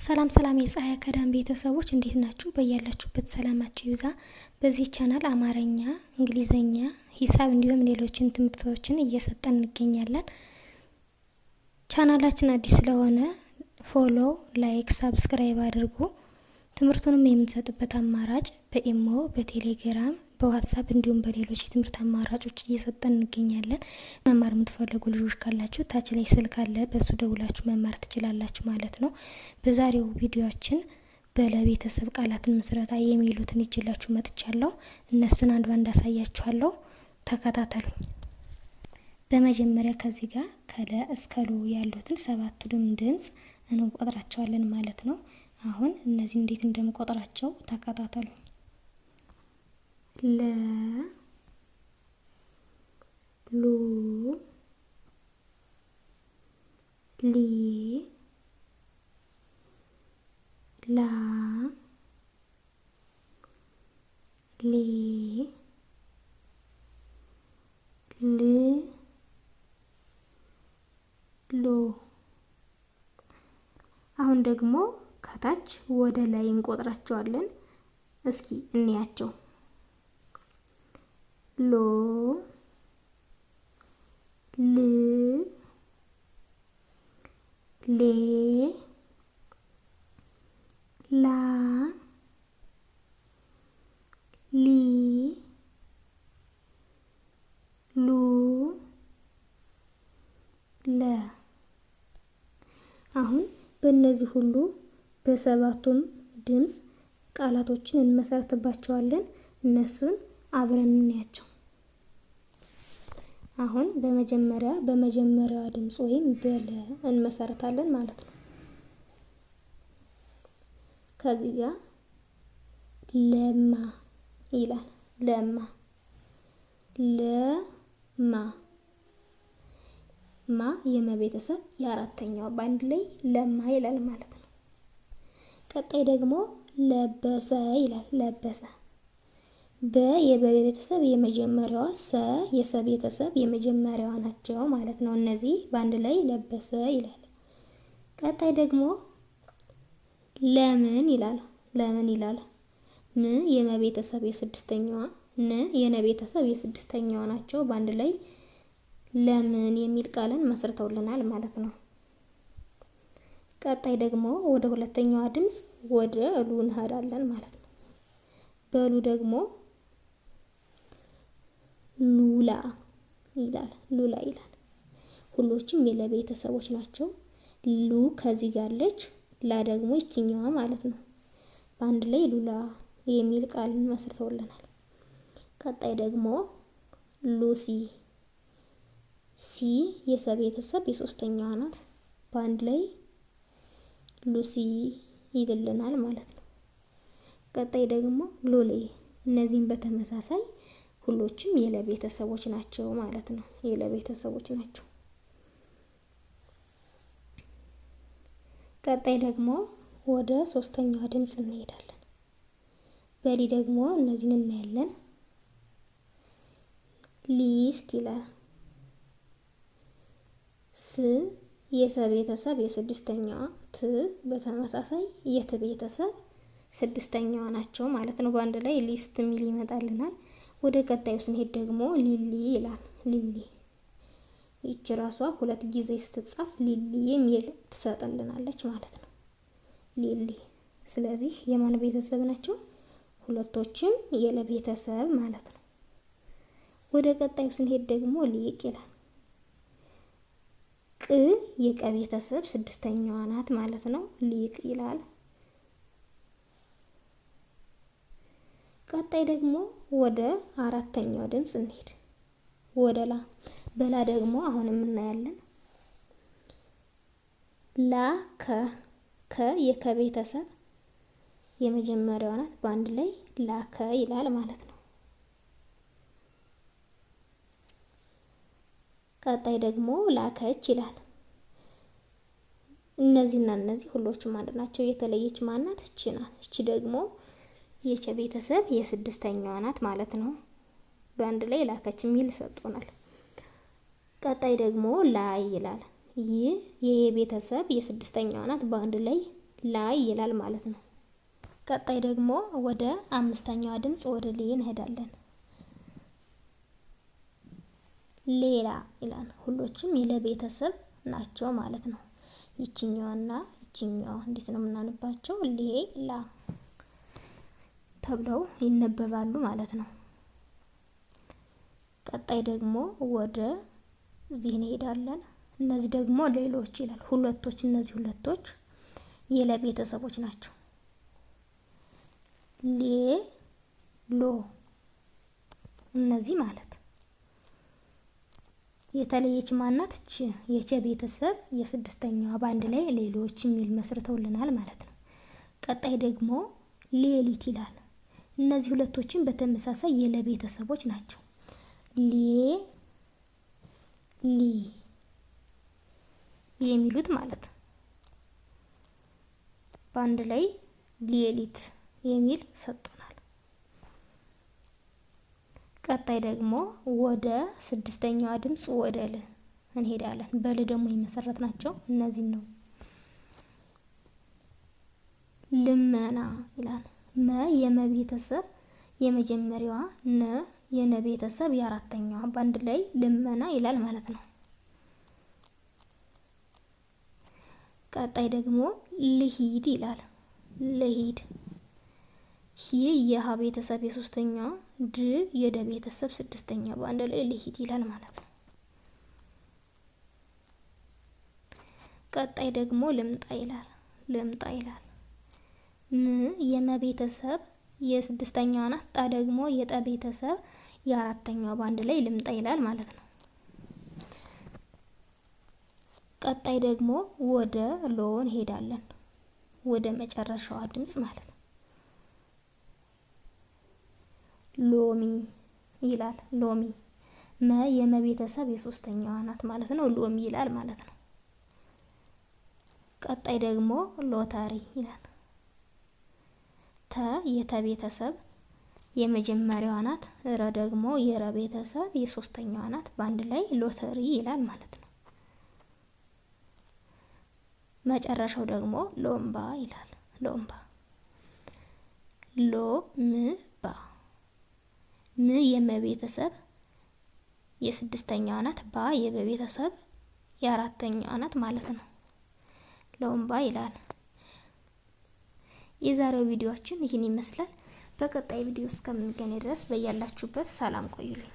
ሰላም ሰላም የፀሐይ አካዳሚ ቤተሰቦች እንዴት ናችሁ? በያላችሁበት ሰላማችሁ ይብዛ። በዚህ ቻናል አማርኛ፣ እንግሊዘኛ፣ ሂሳብ እንዲሁም ሌሎችን ትምህርቶችን እየሰጠን እንገኛለን። ቻናላችን አዲስ ስለሆነ ፎሎ፣ ላይክ፣ ሰብስክራይብ አድርጉ። ትምህርቱንም የምንሰጥበት አማራጭ በኢሞ፣ በቴሌግራም፣ በዋትስአፕ እንዲሁም በሌሎች የትምህርት አማራጮች እየሰጠን እንገኛለን። መማር የምትፈልጉ ልጆች ካላችሁ ታች ላይ ስልክ አለ፣ በሱ ደውላችሁ መማር ትችላላችሁ ማለት ነው። በዛሬው ቪዲዮአችን በለቤተሰብ ቃላትን ምስረታ የሚሉትን ይዤላችሁ መጥቻለሁ። እነሱን አንድ ባንድ አሳያችኋለሁ። ተከታተሉኝ። በመጀመሪያ ከዚህ ጋር ከለ እስከ ሉ ያሉትን ሰባቱንም ድምጽ እንቆጥራቸዋለን ማለት ነው። አሁን እነዚህ እንዴት እንደምቆጥራቸው ተከታተሉኝ። ለ ሉ ሊ ላ ሌ ል ሎ። አሁን ደግሞ ከታች ወደ ላይ እንቆጥራቸዋለን። እስኪ እንያቸው። ሎ ል ሌ ላ ሊ ሉ ለ። አሁን በእነዚህ ሁሉ በሰባቱም ድምጽ ቃላቶችን እንመሰርትባቸዋለን። እነሱን አብረን እንያቸው። አሁን በመጀመሪያዋ ድምጽ ወይም በለ እንመሰርታለን ማለት ነው። ከዚህ ጋር ለማ ይላል። ለማ ለማ ማ የመቤተሰብ የአራተኛው ባንድ ላይ ለማ ይላል ማለት ነው። ቀጣይ ደግሞ ለበሰ ይላል። ለበሰ በ የበቤተሰብ የመጀመሪያዋ፣ ሰ የሰ ቤተሰብ የመጀመሪያዋ ናቸው ማለት ነው። እነዚህ ባንድ ላይ ለበሰ ይላል። ቀጣይ ደግሞ ለምን ይላል። ለምን ይላል። ም የመቤተሰብ የስድስተኛዋ፣ ን የነቤተሰብ የስድስተኛዋ ናቸው። ባንድ ላይ ለምን የሚል ቃልን መስርተውልናል ማለት ነው። ቀጣይ ደግሞ ወደ ሁለተኛዋ ድምጽ ወደ ሉ እንሄዳለን ማለት ነው። በሉ ደግሞ ሉላ ይላል። ሉላ ይላል። ሁሎችም የለቤተሰቦች ናቸው። ሉ ከዚህ ጋር አለች፣ ላ ደግሞ ይችኛዋ ማለት ነው። በአንድ ላይ ሉላ የሚል ቃልን መስርተውልናል። ቀጣይ ደግሞ ሉሲ። ሲ የሰ ቤተሰብ የሶስተኛዋ ናት። በአንድ ላይ ሉሲ ይልልናል ማለት ነው። ቀጣይ ደግሞ ሎሌ። እነዚህም በተመሳሳይ ሁሎችም የለቤተሰቦች ናቸው ማለት ነው። የለቤተሰቦች ናቸው። ቀጣይ ደግሞ ወደ ሶስተኛዋ ድምጽ እንሄዳለን። በሊ ደግሞ እነዚህን እናያለን። ሊስት ይላል። ስ የሰ ቤተሰብ የስድስተኛዋ፣ ት በተመሳሳይ የት ቤተሰብ ስድስተኛዋ ናቸው ማለት ነው። በአንድ ላይ ሊስት ሚል ይመጣልናል። ወደ ቀጣዩ ስንሄድ ደግሞ ሊሊ ይላል። ሊሊ ይች ራሷ ሁለት ጊዜ ስትጻፍ ሊሊ የሚል ትሰጥልናለች ማለት ነው። ሊሊ። ስለዚህ የማን ቤተሰብ ናቸው? ሁለቶችም የለቤተሰብ ማለት ነው። ወደ ቀጣዩ ስንሄድ ደግሞ ሊቅ ይላል። ቅ የቀ ቤተሰብ ስድስተኛዋ ናት ማለት ነው። ሊቅ ይላል። ቀጣይ ደግሞ ወደ አራተኛው ድምጽ እንሄድ። ወደ ላ። በላ ደግሞ አሁንም እናያለን። ላ ከ የከ ቤተሰብ የመጀመሪያዋ ናት። በአንድ ላይ ላከ ይላል ማለት ነው። ቀጣይ ደግሞ ላከች ይላል። እነዚህና እነዚህ ሁሎችም አንድ ናቸው። የተለየች ማናት? እቺ ናት። እቺ ደግሞ የቸ ቤተሰብ የስድስተኛዋ ናት ማለት ነው። በአንድ ላይ ላከች የሚል ሰጥቶናል። ቀጣይ ደግሞ ላይ ይላል። ይህ የቤተሰብ የስድስተኛዋ ናት። በአንድ ላይ ላይ ይላል ማለት ነው። ቀጣይ ደግሞ ወደ አምስተኛዋ ድምጽ ወደ ሌ እንሄዳለን። ሌላ ይላል። ሁሎችም የለ ቤተሰብ ናቸው ማለት ነው። ይችኛዋና ይችኛዋ እንዴት ነው የምናነባቸው? ሌላ ተብለው ይነበባሉ ማለት ነው። ቀጣይ ደግሞ ወደ እዚህ እንሄዳለን። እነዚህ ደግሞ ሌሎች ይላል። ሁለቶች እነዚህ ሁለቶች የለ ቤተሰቦች ናቸው። ሌ ሎ እነዚህ ማለት የተለየች ማናት? ች የቸ ቤተሰብ የስድስተኛዋ በአንድ ላይ ሌሎች የሚል መስርተውልናል ማለት ነው። ቀጣይ ደግሞ ሌሊት ይላል። እነዚህ ሁለቶችን በተመሳሳይ የለ ቤተሰቦች ናቸው። ሌ ሊ የሚሉት ማለት በአንድ ላይ ሌሊት የሚል ሰጥቶናል። ቀጣይ ደግሞ ወደ ስድስተኛዋ ድምጽ ወደ ል እንሄዳለን። በል ደግሞ የመሰረት ናቸው እነዚህ ነው። ልመና ይላል። መ የመ ቤተሰብ የመጀመሪያዋ፣ ነ የነ ቤተሰብ የአራተኛዋ በአንድ ላይ ልመና ይላል ማለት ነው። ቀጣይ ደግሞ ልሂድ ይላል። ልሂድ ሂ የሀ ቤተሰብ የሶስተኛ፣ ድ የደ ቤተሰብ ስድስተኛ በአንድ ላይ ልሂድ ይላል ማለት ነው። ቀጣይ ደግሞ ልምጣ ይላል። ልምጣ ይላል። ም የመ ቤተሰብ የስድስተኛዋ ናት። ጣ ደግሞ የጠ ቤተሰብ የአራተኛዋ በአንድ ላይ ልምጣ ይላል ማለት ነው። ቀጣይ ደግሞ ወደ ሎ እንሄዳለን። ወደ መጨረሻዋ ድምጽ ማለት ነው። ሎሚ ይላል። ሎሚ መ የመ ቤተሰብ የሶስተኛዋ ናት ማለት ነው። ሎሚ ይላል ማለት ነው። ቀጣይ ደግሞ ሎተሪ ይላል። ተ የተ ቤተሰብ የመጀመሪያዋ ናት። ረ ደግሞ የረ ቤተሰብ የሶስተኛዋ ናት። በአንድ ላይ ሎተሪ ይላል ማለት ነው። መጨረሻው ደግሞ ሎምባ ይላል። ሎምባ ሎ ም ባ ም የመ ቤተሰብ የስድስተኛዋ ናት። ባ የበ ቤተሰብ የአራተኛዋ ናት ማለት ነው። ሎምባ ይላል። የዛሬው ቪዲዮአችን ይህን ይመስላል። በቀጣይ ቪዲዮ እስከምንገናኝ ድረስ በያላችሁበት ሰላም ቆዩልኝ።